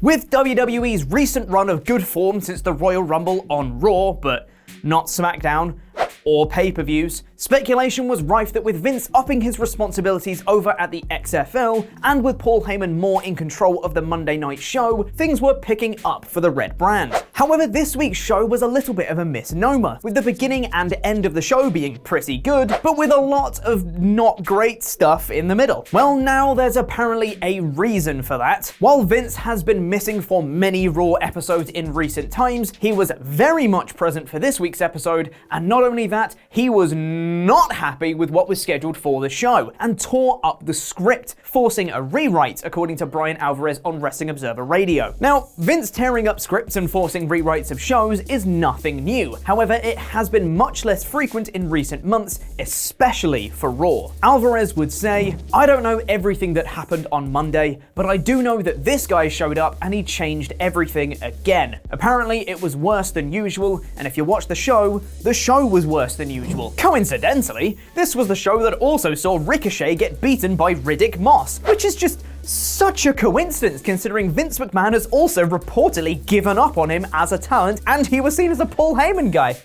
With WWE's recent run of good form since the Royal Rumble on Raw, but not SmackDown, or pay-per-views, speculation was rife that with Vince upping his responsibilities over at the XFL, and with Paul Heyman more in control of the Monday night show, things were picking up for the Red brand. However, this week's show was a little bit of a misnomer, with the beginning and end of the show being pretty good, but with a lot of not great stuff in the middle. Well, now there's apparently a reason for that. While Vince has been missing for many Raw episodes in recent times, he was very much present for this week's episode, and not only that, he was not happy with what was scheduled for the show, and tore up the script, forcing a rewrite, according to Brian Alvarez on Wrestling Observer Radio. Now, Vince tearing up scripts and forcing rewrites of shows is nothing new. However, it has been much less frequent in recent months, especially for Raw. Alvarez would say, "I don't know everything that happened on Monday, but I do know that this guy showed up and he changed everything again. Apparently, it was worse than usual, and if you watch the show was worse than usual." Coincidentally, this was the show that also saw Ricochet get beaten by Riddick Moss, which is just such a coincidence considering Vince McMahon has also reportedly given up on him as a talent, and he was seen as a Paul Heyman guy.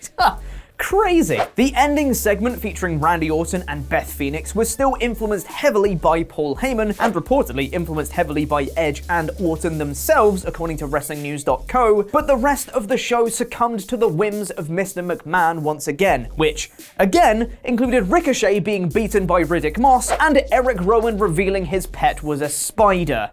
Crazy. The ending segment featuring Randy Orton and Beth Phoenix was still influenced heavily by Paul Heyman and reportedly influenced heavily by Edge and Orton themselves, according to WrestlingNews.co, but the rest of the show succumbed to the whims of Mr. McMahon once again, which, again, included Ricochet being beaten by Riddick Moss and Eric Rowan revealing his pet was a spider.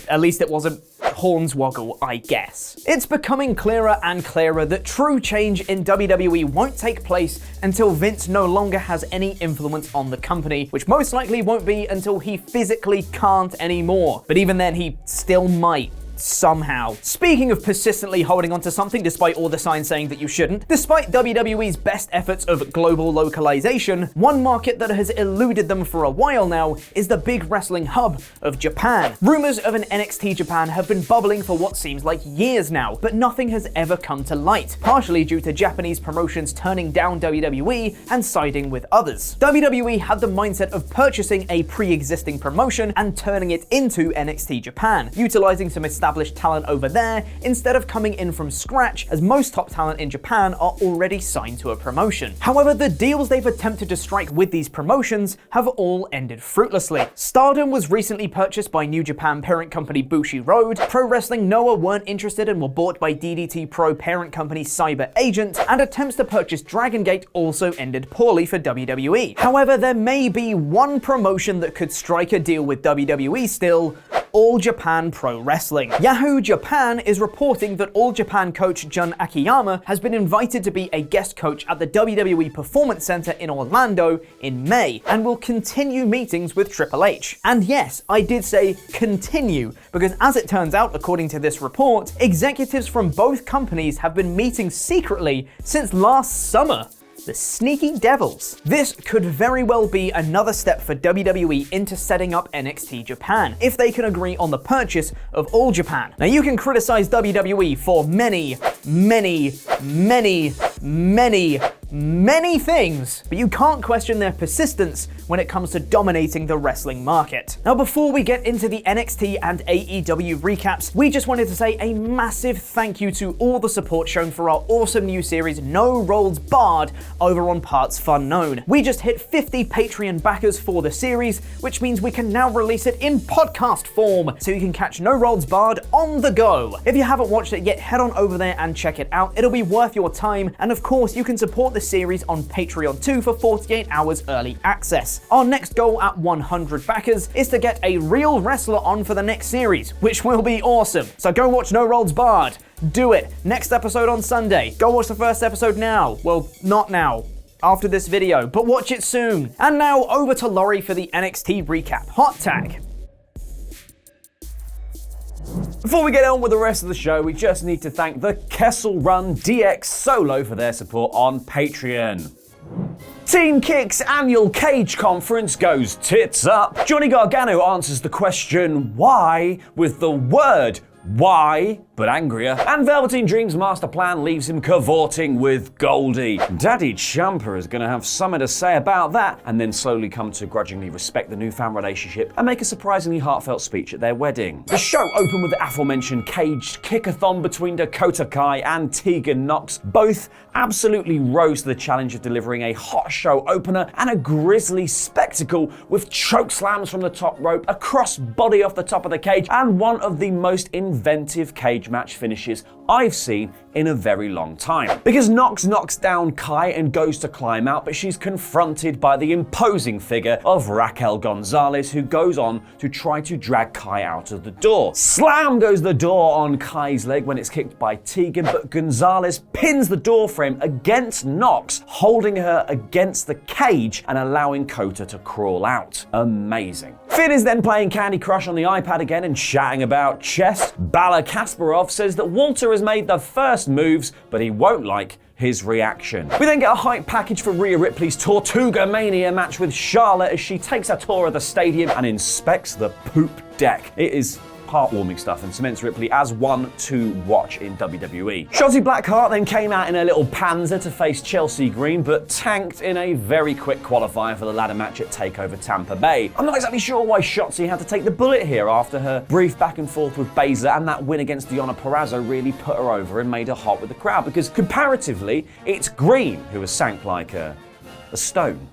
At least it wasn't Hornswoggle, I guess. It's becoming clearer and clearer that true change in WWE won't take place until Vince no longer has any influence on the company, which most likely won't be until he physically can't anymore. But even then, he still might. Somehow. Speaking of persistently holding on to something despite all the signs saying that you shouldn't, despite WWE's best efforts of global localization, one market that has eluded them for a while now is the big wrestling hub of Japan. Rumors of an NXT Japan have been bubbling for what seems like years now, but nothing has ever come to light, partially due to Japanese promotions turning down WWE and siding with others. WWE had the mindset of purchasing a pre-existing promotion and turning it into NXT Japan, utilizing some established talent over there instead of coming in from scratch, as most top talent in Japan are already signed to a promotion. However, the deals they've attempted to strike with these promotions have all ended fruitlessly. Stardom was recently purchased by New Japan parent company Bushiroad, Pro Wrestling Noah weren't interested and were bought by DDT Pro parent company Cyber Agent, and attempts to purchase Dragon Gate also ended poorly for WWE. However, there may be one promotion that could strike a deal with WWE still: All Japan Pro Wrestling. Yahoo Japan is reporting that All Japan coach Jun Akiyama has been invited to be a guest coach at the WWE Performance Center in Orlando in May, and will continue meetings with Triple H. And yes, I did say continue, because as it turns out, according to this report, executives from both companies have been meeting secretly since last summer. The sneaky devils. This could very well be another step for WWE into setting up NXT Japan, if they can agree on the purchase of All Japan. Now, you can criticize WWE for many things, but you can't question their persistence when it comes to dominating the wrestling market. Now, before we get into the NXT and AEW recaps, we just wanted to say a massive thank you to all the support shown for our awesome new series, No Rolls Barred, over on Parts Unknown. We just hit 50 Patreon backers for the series, which means we can now release it in podcast form, so you can catch No Rolls Barred on the go. If you haven't watched it yet, head on over there and check it out. It'll be worth your time, and of course, you can support the series on Patreon too for 48 hours early access. Our next goal at 100 backers is to get a real wrestler on for the next series, which will be awesome. So go watch No Rolls Barred. Do it. Next episode on Sunday. Go watch the first episode now. Well, not now. After this video, but watch it soon. And now over to Laurie for the NXT recap. Hot tag. Before we get on with the rest of the show, we just need to thank the Kessel Run DX Solo for their support on Patreon. Team Kick's annual Cage Conference goes tits up. Johnny Gargano answers the question why with the word Why? But angrier. And Velveteen Dream's master plan leaves him cavorting with Goldie. Daddy Ciampa is going to have something to say about that, and then slowly come to grudgingly respect the newfound relationship and make a surprisingly heartfelt speech at their wedding. The show opened with the aforementioned caged kickathon between Dakota Kai and Tegan Nox. Both absolutely rose to the challenge of delivering a hot show opener and a grisly spectacle with choke slams from the top rope, a cross body off the top of the cage, and one of the most inventive cage match finishes I've seen in a very long time. Because Nox knocks down Kai and goes to climb out, but she's confronted by the imposing figure of Raquel Gonzalez, who goes on to try to drag Kai out of the door. Slam goes the door on Kai's leg when it's kicked by Tegan, but Gonzalez pins the door frame against Nox, holding her against the cage and allowing Kota to crawl out. Amazing. Finn is then playing Candy Crush on the iPad again and chatting about chess. Bala Kasparov says that Walter has made the first moves, but he won't like his reaction. We then get a hype package for Rhea Ripley's Tortuga Mania match with Charlotte as she takes a tour of the stadium and inspects the poop deck. It is heartwarming stuff and cements Ripley as one to watch in WWE. Shotzi Blackheart then came out in a little Panzer to face Chelsea Green, but tanked in a very quick qualifier for the ladder match at TakeOver Tampa Bay. I'm not exactly sure why Shotzi had to take the bullet here after her brief back and forth with Baszler, and that win against Deonna Purrazzo really put her over and made her hot with the crowd, because comparatively, it's Green who has sank like a stone.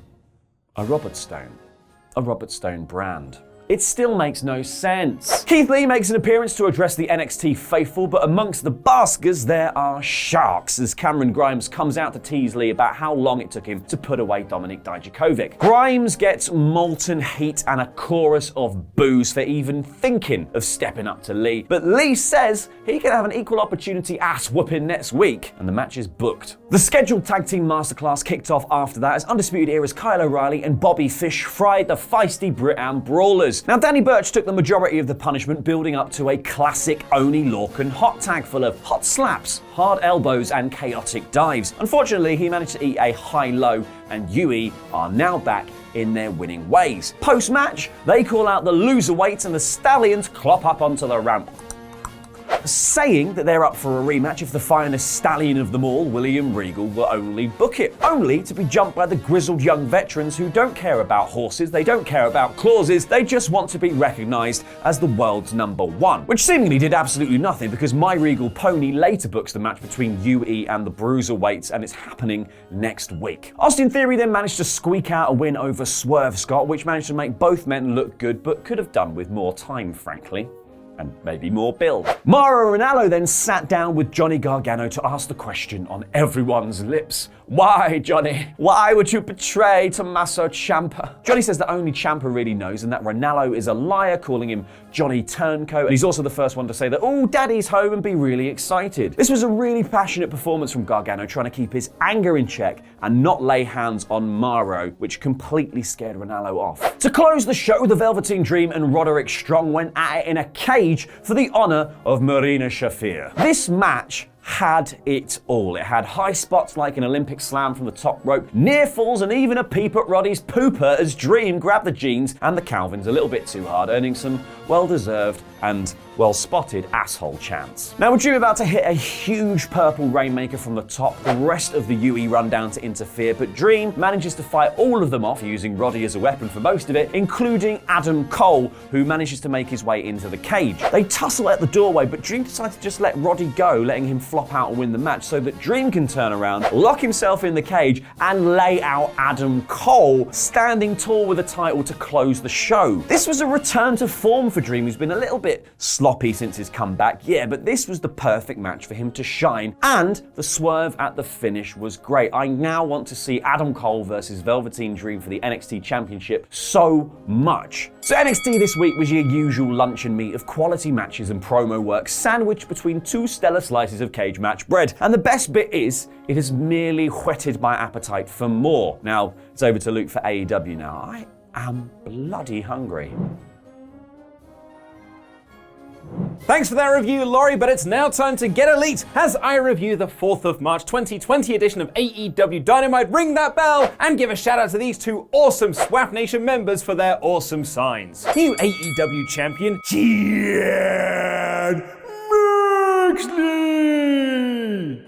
A Robert Stone brand. It still makes no sense. Keith Lee makes an appearance to address the NXT faithful, but amongst the baskers there are sharks as Cameron Grimes comes out to tease Lee about how long it took him to put away Dominik Dijakovic. Grimes gets molten heat and a chorus of boos for even thinking of stepping up to Lee, but Lee says he can have an equal opportunity ass whooping next week, and the match is booked. The scheduled tag team masterclass kicked off after that as Undisputed Era's Kyle O'Reilly and Bobby Fish fried the feisty Brit and Brawlers. Now, Danny Burch took the majority of the punishment, building up to a classic Oney Lorcan hot tag full of hot slaps, hard elbows, and chaotic dives. Unfortunately, he managed to eat a high-low, and UE are now back in their winning ways. Post-match, they call out the loserweights and the Stallions clop up onto the ramp, saying that they're up for a rematch if the finest stallion of them all, William Regal, will only book it, only to be jumped by the grizzled young veterans who don't care about horses, they don't care about clauses, they just want to be recognised as the world's #1, which seemingly did absolutely nothing because My Regal Pony later books the match between UE and the Bruiserweights, and it's happening next week. Austin Theory then managed to squeak out a win over Swerve Scott, which managed to make both men look good, but could have done with more time, frankly. And maybe more build. Mauro Ranallo then sat down with Johnny Gargano to ask the question on everyone's lips. Why, Johnny? Why would you betray Tommaso Ciampa? Johnny says that only Ciampa really knows and that Ranallo is a liar, calling him Johnny Turncoat. And he's also the first one to say that, oh, Daddy's home, and be really excited. This was a really passionate performance from Gargano, trying to keep his anger in check and not lay hands on Mauro, which completely scared Ranallo off. To close the show, the Velveteen Dream and Roderick Strong went at it in a cage for the honor of Marina Shafir. This match had it all. It had high spots like an Olympic slam from the top rope, near falls, and even a peep at Roddy's pooper as Dream grabbed the jeans and the Calvins a little bit too hard, earning some well-deserved and well-spotted asshole chants. Now, with Dream about to hit a huge purple rainmaker from the top, the rest of the UE run down to interfere, but Dream manages to fight all of them off using Roddy as a weapon for most of it, including Adam Cole, who manages to make his way into the cage. They tussle at the doorway, but Dream decides to just let Roddy go, letting him flop out and win the match so that Dream can turn around, lock himself in the cage, and lay out Adam Cole, standing tall with the title to close the show. This was a return to form for Dream, who's been a little bit sloppy since his comeback, yeah, but this was the perfect match for him to shine, and the swerve at the finish was great. I now want to see Adam Cole versus Velveteen Dream for the NXT Championship so much. So NXT this week was your usual luncheon meat of quality matches and promo work sandwiched between two stellar slices of cage match bread. And the best bit is, it has merely whetted my appetite for more. Now, it's over to Luke for AEW now. I am bloody hungry. Thanks for that review, Laurie, but it's now time to get elite as I review the 4th of March 2020 edition of AEW Dynamite. Ring that bell and give a shout out to these two awesome SWAP Nation members for their awesome signs. New AEW champion, Chad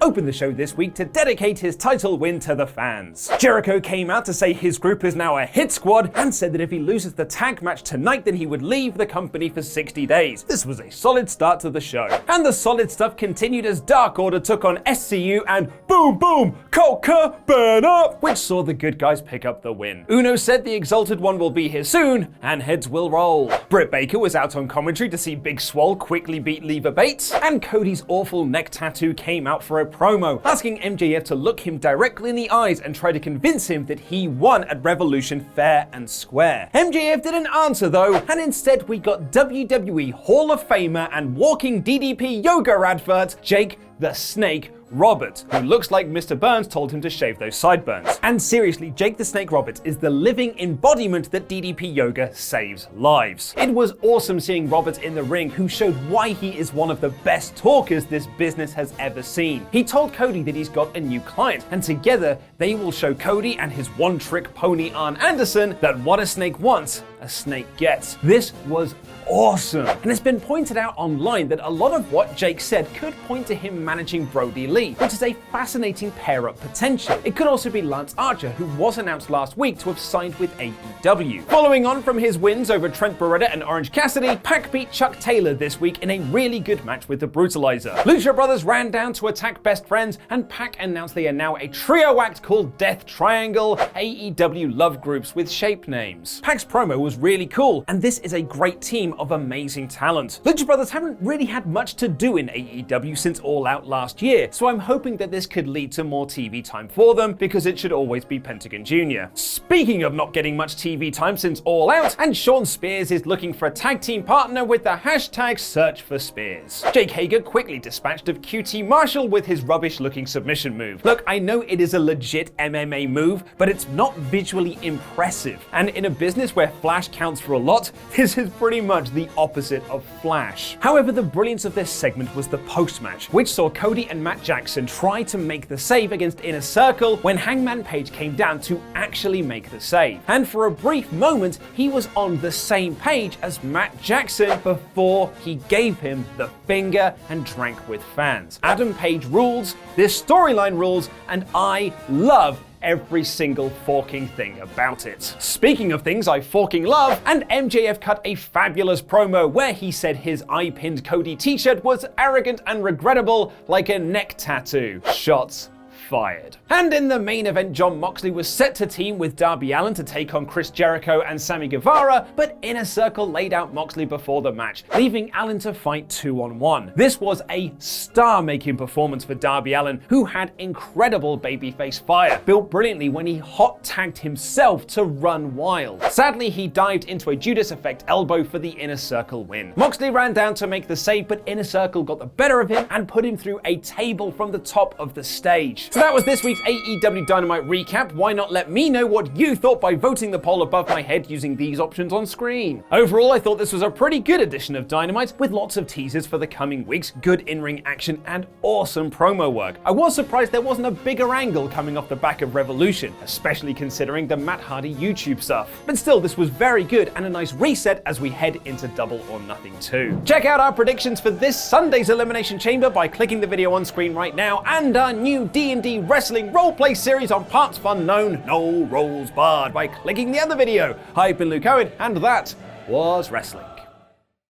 opened the show this week to dedicate his title win to the fans. Jericho came out to say his group is now a hit squad and said that if he loses the tag match tonight, then he would leave the company for 60 days. This was a solid start to the show. And the solid stuff continued as Dark Order took on SCU and boom boom, Colt Cabana, which saw the good guys pick up the win. Uno said the Exalted One will be here soon, and heads will roll. Britt Baker was out on commentary to see Big Swole quickly beat Leva Bates, and Cody's awful neck tattoo came out for a promo, asking MJF to look him directly in the eyes and try to convince him that he won at Revolution fair and square. MJF didn't answer though, and instead we got WWE Hall of Famer and walking DDP yoga advert, Jake the Snake Roberts, who looks like Mr. Burns told him to shave those sideburns. And seriously, Jake the Snake Roberts is the living embodiment that DDP Yoga saves lives. It was awesome seeing Roberts in the ring, who showed why he is one of the best talkers this business has ever seen. He told Cody that he's got a new client, and together they will show Cody and his one-trick pony Arn Anderson that what a snake wants, a snake gets. This was awesome. And it's been pointed out online that a lot of what Jake said could point to him managing Brody Lee, which is a fascinating pair-up potential. It could also be Lance Archer, who was announced last week to have signed with AEW. Following on from his wins over Trent Beretta and Orange Cassidy, Pac beat Chuck Taylor this week in a really good match with the Brutalizer. Lucha Brothers ran down to attack Best Friends, and Pac announced they are now a trio act called Death Triangle, AEW love groups with shape names. Pac's promo was really cool, and this is a great team of amazing talent. Lucha Brothers haven't really had much to do in AEW since All Out last year, so I'm hoping that this could lead to more TV time for them, because it should always be Pentagon Jr. Speaking of not getting much TV time since All Out, and Shawn Spears is looking for a tag team partner with the hashtag Search for Spears. Jake Hager quickly dispatched of QT Marshall with his rubbish looking submission move. Look, I know it is a legit MMA move, but it's not visually impressive. And in a business where Flash counts for a lot, this is pretty much the opposite of Flash. However, the brilliance of this segment was the post-match, which saw Cody and Matt Jackson try to make the save against Inner Circle when Hangman Page came down to actually make the save. And for a brief moment, he was on the same page as Matt Jackson before he gave him the finger and drank with fans. Adam Page rules, this storyline rules, and I love every single forking thing about it. Speaking of things I forking love, and MJF cut a fabulous promo where he said his I pinned Cody t-shirt was arrogant and regrettable like a neck tattoo. Shots fired. And in the main event, Jon Moxley was set to team with Darby Allin to take on Chris Jericho and Sammy Guevara, but Inner Circle laid out Moxley before the match, leaving Allin to fight 2-on-1. This was a star-making performance for Darby Allin, who had incredible babyface fire, built brilliantly when he hot-tagged himself to run wild. Sadly, he dived into a Judas Effect elbow for the Inner Circle win. Moxley ran down to make the save, but Inner Circle got the better of him and put him through a table from the top of the stage. So that was this week's AEW Dynamite recap. Why not let me know what you thought by voting the poll above my head using these options on screen? Overall, I thought this was a pretty good edition of Dynamite, with lots of teasers for the coming weeks, good in-ring action, and awesome promo work. I was surprised there wasn't a bigger angle coming off the back of Revolution, especially considering the Matt Hardy YouTube stuff. But still, this was very good and a nice reset as we head into Double or Nothing 2. Check out our predictions for this Sunday's Elimination Chamber by clicking the video on screen right now, and our new D&D Wrestling roleplay series on Parts Fun known No Rolls Barred by clicking the other video. I've been Luke Owen, and that was wrestling.